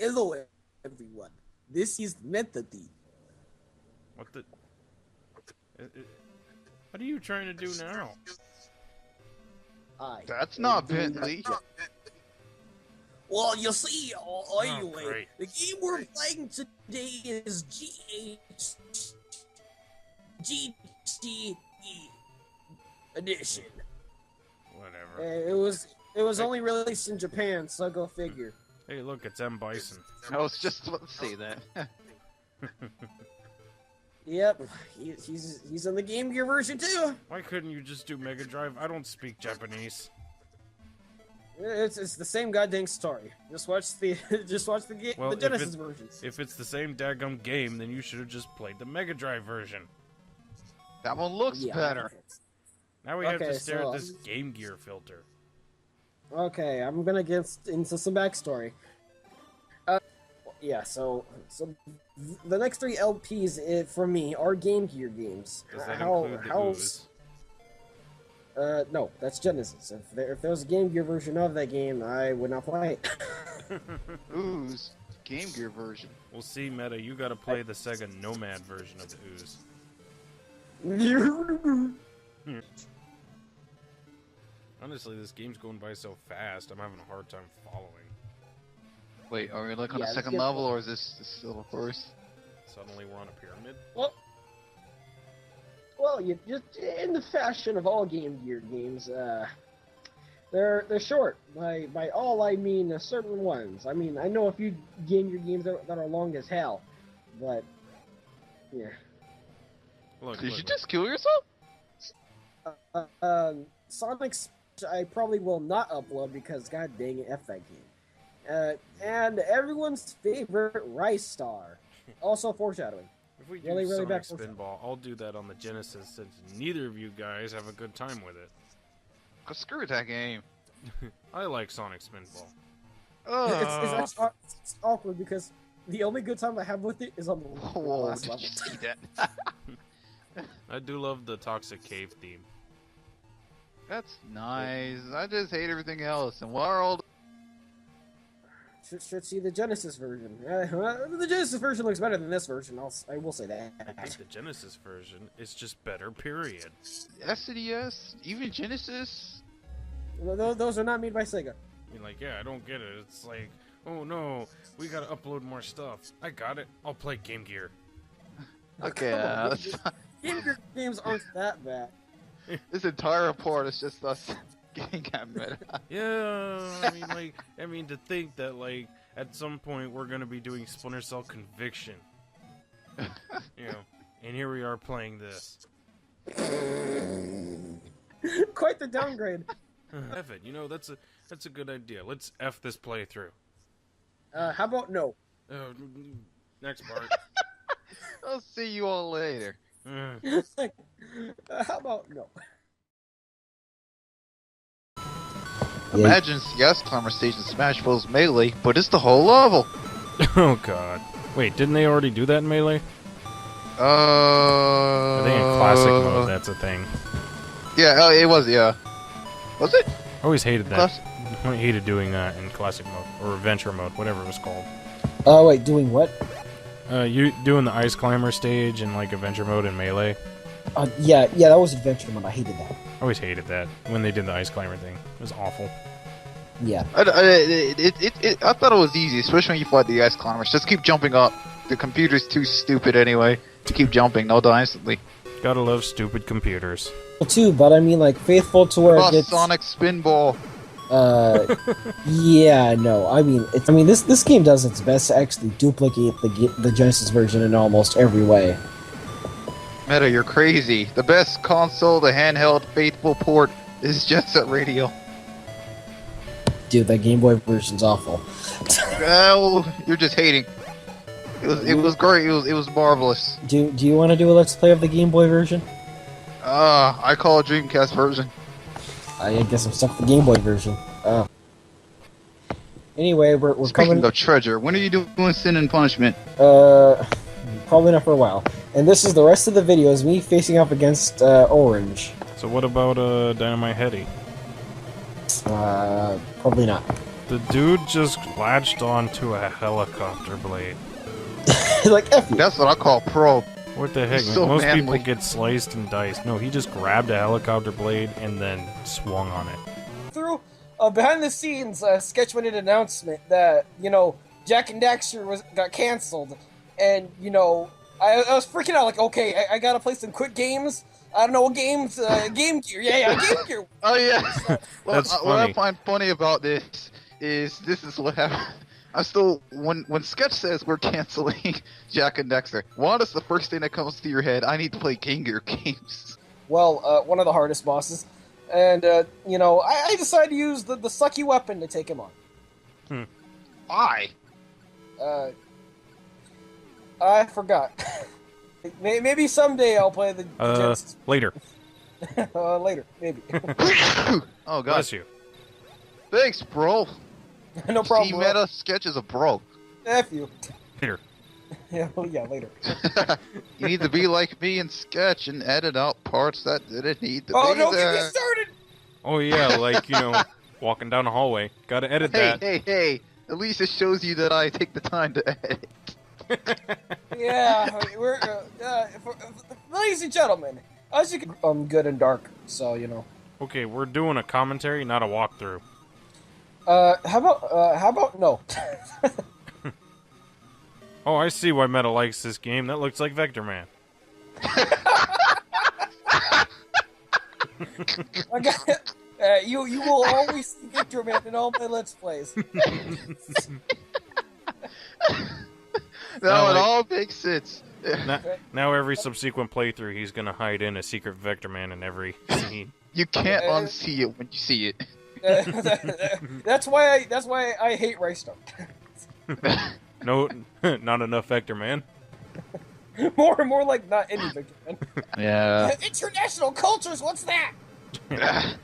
Hello, everyone. This is Methodine. What the? What are you trying to do now? That's not Bentley. Well, you see, anyway, great. the game we're playing today is GTE edition. Whatever. It was only released in Japan, so go figure. Hey, look, it's M. Bison. I was just about to say that. Yep, he's in the Game Gear version too. Why couldn't you just do Mega Drive? I don't speak Japanese. It's the same goddamn story. Just watch the Well, the Genesis versions. If it's the same daggum game, then you should have just played the Mega Drive version. That one looks better. Now we have to Okay, stare so- at this Game Gear filter. Okay, I'm gonna get into some backstory. Yeah, so the next 3 LPs from me are Game Gear games. Does that include the Ooze? No, that's Genesis. If there was a Game Gear version of that game, I would not play it. Ooze. Game Gear version. We'll see, Meta. You gotta play the Sega Nomad version of the Ooze. Honestly, this game's going by so fast, I'm having a hard time following. Wait, are we like on Yeah, the second let's get- level, or is this still the first? Suddenly we're on a pyramid? Well, you just in the fashion of all Game Gear games, they're short. By all I mean certain ones. I mean I know a few Game Gear games that are long as hell, but yeah. Look, Did look, you just kill yourself? Sonic's I probably will not upload because god dang it, F that game. And everyone's favorite Rice Star. Also foreshadowing. If we do really Sonic back- Spinball, I'll do that on the Genesis since neither of you guys have a good time with it. Oh, screw that game. I like Sonic Spinball. It's awkward because the only good time I have with it is on the Whoa, last did level. you see that? I do love the Toxic Cave theme. That's nice. I just hate everything else. And World. Should see the Genesis version. The Genesis version looks better than this version. I will say that. I think the Genesis version is just better, period. SNES, even Genesis. Those are not made by Sega. I mean, like, yeah, I don't get it. It's like, oh no, we gotta upload more stuff. I got it. I'll play Game Gear. Okay, Game Gear games aren't that bad. this entire report is just us getting at meta. Yeah, I mean, to think that, like, at some point we're gonna be doing Splinter Cell Conviction. You know, and here we are playing this. Quite the downgrade. F it. You know, that's a good idea. Let's F this playthrough. How about no? Next part. I'll see you all later. How about no? Imagine CS Climber Stage in Smash Bros. Melee, but it's the whole level. Oh god. Wait, didn't they already do that in Melee? I I think in classic mode that's a thing. Yeah, oh, it was, yeah. Was it? I always hated that. Class- I hated doing that in classic mode or adventure mode, whatever it was called. Oh wait, doing what? You doing the ice climber stage in like adventure mode in Melee? Yeah, that was adventure mode. I hated that. I always hated that when they did the ice climber thing. It was awful. Yeah. I thought it was easy, especially when you fight the ice climbers. Just keep jumping up. The computer's too stupid anyway to keep jumping. They'll die instantly. Gotta love stupid computers. Too, but I mean, like faithful to where it gets. Sonic Spinball. Yeah, no. I mean, this game does its best to actually duplicate the Genesis version in almost every way. Meta, you're crazy. The best console, the handheld, faithful port is Jet Set Radio. Dude, that Game Boy version's awful. Well, you're just hating. It was great. It was marvelous. Do you want to do a Let's Play of the Game Boy version? I call it Dreamcast version. I guess I'm stuck with the Game Boy version. Anyway, we're Speaking coming. of treasure, when are you doing Sin and Punishment? Probably not for a while. And this is the rest of the video is me facing up against Orange. So what about Dynamite Heady? Probably not. The dude just latched onto a helicopter blade. Like, F you. That's what I call pro. What the heck? He's so Most manly. people get sliced and diced. No, he just grabbed a helicopter blade and then swung on it. Through behind the scenes, Sketch made an announcement that, Jack and Daxter got canceled. And, I was freaking out, like, okay, I gotta play some quick games. I don't know what games, Game Gear. Yeah, Game Gear. Oh yeah. That's What I funny. find funny about this is what happened. I'm still when Sketch says we're canceling Jack and Dexter. What is the first thing that comes to your head? I need to play Game Gear games. Well, one of the hardest bosses. And, I decided to use the sucky weapon to take him on. Why? I forgot. Maybe someday I'll play the Genesis. Later. Later, maybe. Oh god. Bless you. Thanks, bro. No problem. bro. Meta Sketch is a bro. F you. Later. Yeah, later. You need to be like me and Sketch and edit out parts that didn't need to Oh, be don't there. get me started! Oh yeah, like, walking down the hallway. Gotta edit that. Hey! At least it shows you that I take the time to edit. Yeah, we're, ladies and gentlemen, as you can, good and dark, so, Okay, we're doing a commentary, not a walkthrough. How about no? Oh, I see why Meta likes this game. That looks like Vector Man. I got, you will always see Victor Man in all my Let's Plays. No, like- it all makes sense. Now every subsequent playthrough, he's gonna hide in a secret Vector Man in every scene. You can't unsee it when you see it. That's why I hate Raystar. No, not enough Vector Man. more like not any Victor Man. Yeah. International cultures, what's that? That's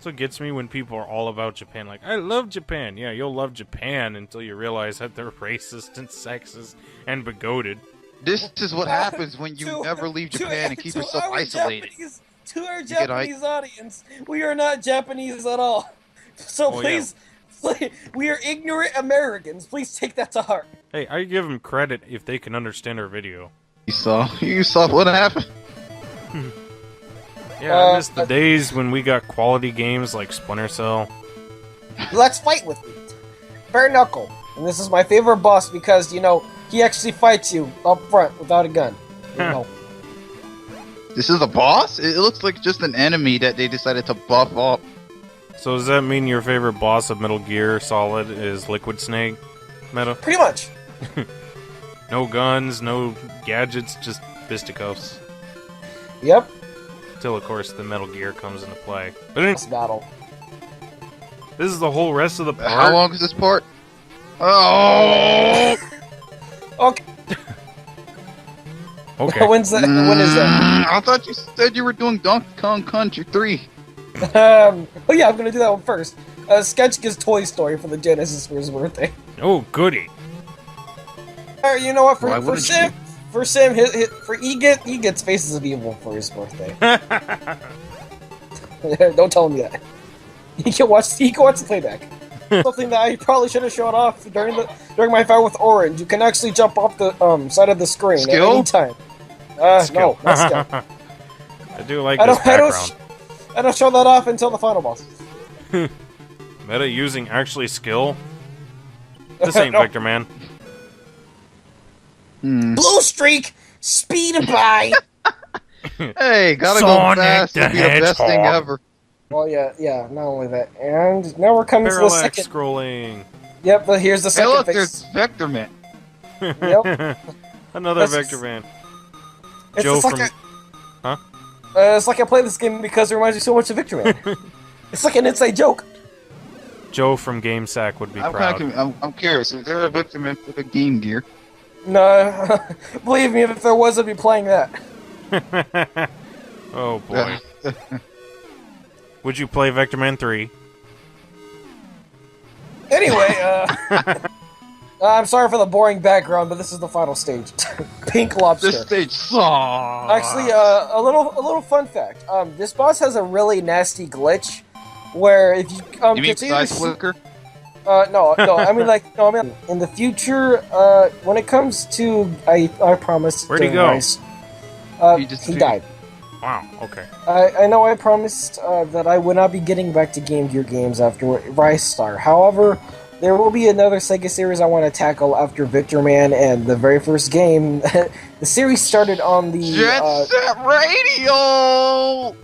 what gets me when people are all about Japan. Like, I love Japan. Yeah, you'll love Japan until you realize that they're racist and sexist and bigoted. This is what happens when you never leave Japan and keep yourself isolated. To our Japanese audience, we are not Japanese at all. So please, we are ignorant Americans. Please take that to heart. Hey, I give them credit if they can understand our video. You saw what happened? Yeah, I miss the days when we got quality games like Splinter Cell. Let's fight with me. Bare Knuckle. And this is my favorite boss because, he actually fights you up front without a gun. This is a boss? It looks like just an enemy that they decided to buff up. So does that mean your favorite boss of Metal Gear Solid is Liquid Snake, Meta? Pretty much. No guns, no gadgets, just fisticuffs. Yep. Till, of course, the Metal Gear comes into play. But anyway, This battle. this is the whole rest of the part. How long is this part? Oh! Okay. Okay. When is that? I thought you said you were doing Donkey Kong Country 3. Oh yeah, I'm gonna do that one first. Sketch gives Toy Story for the Genesis for his birthday. Oh, goody. You know what? Why For wouldn't Sam, he gets Faces of Evil for his birthday. Don't tell him that. He can watch the playback. Something that I probably should have shown off during my fight with Orange. You can actually jump off the side of the screen Skill? at any time. Skill. No, not skill. I do like this background. I don't show that off until the final boss. Meta using actually skill? This ain't No. Victor Man. Blue streak, speed by. Hey, gotta Sonic go fast. the It'll be the best thing Hedgehog. ever. Well, yeah. Not only that, and now we're coming to the Parallax second. scrolling. Yep, but here's the Hey, second look, phase. there's Vector Man. Yep. Another This Vector is- Man. It's Joe just from... like Huh? it's like I play this game because it reminds me so much of Victor Man. It's like an inside joke. Joe from GameSack would be I'm proud. I'm curious. Is there a Vector Man for the Game Gear? No, believe me, if there was, I'd be playing that. Oh boy. Would you play Vector Man 3? Anyway, I'm sorry for the boring background, but this is the final stage. Pink Lobster. This stage sucks. Actually, a little fun fact. This boss has a really nasty glitch where if you You mean continue to size flicker? No. I mean, in the future, when it comes to, I promised. Where'd he go? Rice, He he disappeared. died. Wow. Okay. I know I promised that I would not be getting back to Game Gear games after Gunstar. However, there will be another Sega series I want to tackle after Victor Man and the very first game. The series started on the... Jet Set Radio!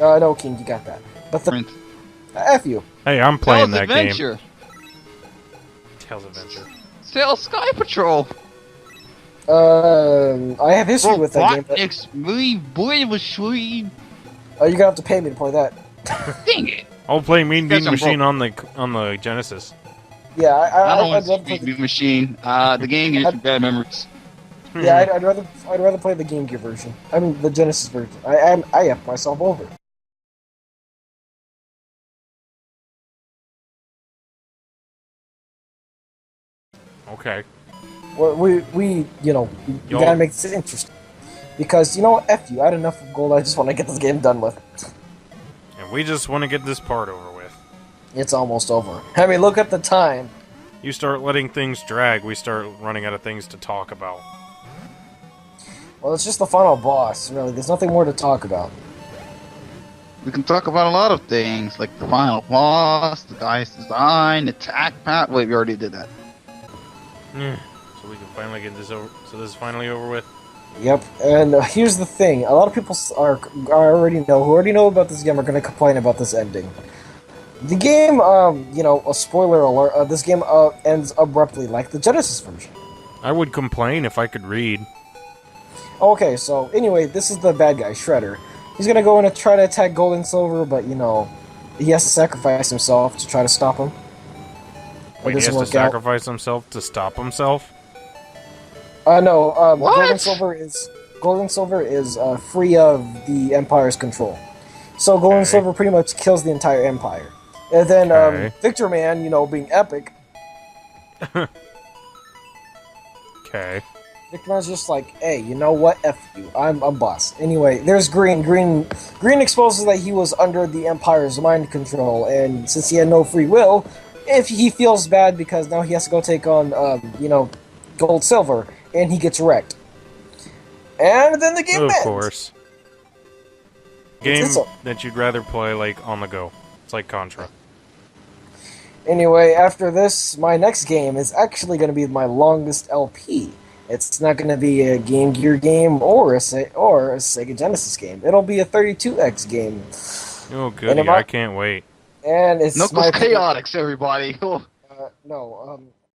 no, King, you got that. But the... F you. Hey, I'm playing Tails that game. Adventure. Tails Adventure. Tails Sky Patrol. I have history with that game, but Robotnik's really boy machine. you're gonna have to pay me to play that. Dang it! I'll play Mean Bean Guess I'm Machine on the Genesis. Yeah, I don't I'd want to rather play see Mean Machine. The game gives me bad memories. Yeah, I'd rather play the Game Gear version. I mean, the Genesis version. I F myself over. Okay. We you know, you gotta make this interesting. Because, you know, F you, I had enough of gold, I just want to get this game done with. And we just want to get this part over with. It's almost over. I mean, look at the time. You start letting things drag, we start running out of things to talk about. Well, it's just the final boss, really. There's nothing more to talk about. We can talk about a lot of things, like the final boss, the guy's design, attack path. Wait, we already did that. So we can finally get this over. So this is finally over with. Yep, and here's the thing. A lot of people who already know about this game are going to complain about this ending. The game, you know, a spoiler alert, this game ends abruptly, like the Genesis version. I would complain if I could read. Okay, so anyway, this is the bad guy, Shredder. He's going to go in and try to attack Gold and Silver, but, you know, he has to sacrifice himself to try to stop him. Wait, he has to sacrifice himself to stop himself? No, What? Gold and Silver is free of the Empire's control. So Gold and Silver pretty much kills the entire Empire. And then Victor Man, you know, being epic. Okay. Victor Man's just like, hey, you know what? F you. I'm boss. Anyway, there's Green. Green exposes that he was under the Empire's mind control, and since he had no free will, if he feels bad because now he has to go take on, you know, Gold Silver, and he gets wrecked. And then the game ends. Of course. Game that you'd rather play, like, on the go. It's like Contra. Anyway, after this, my next game is actually going to be my longest LP. It's not going to be a Game Gear game or a Sega Genesis game. It'll be a 32X game. Oh, goody. I can't wait. And it's Knuckles Chaotix, everybody. no,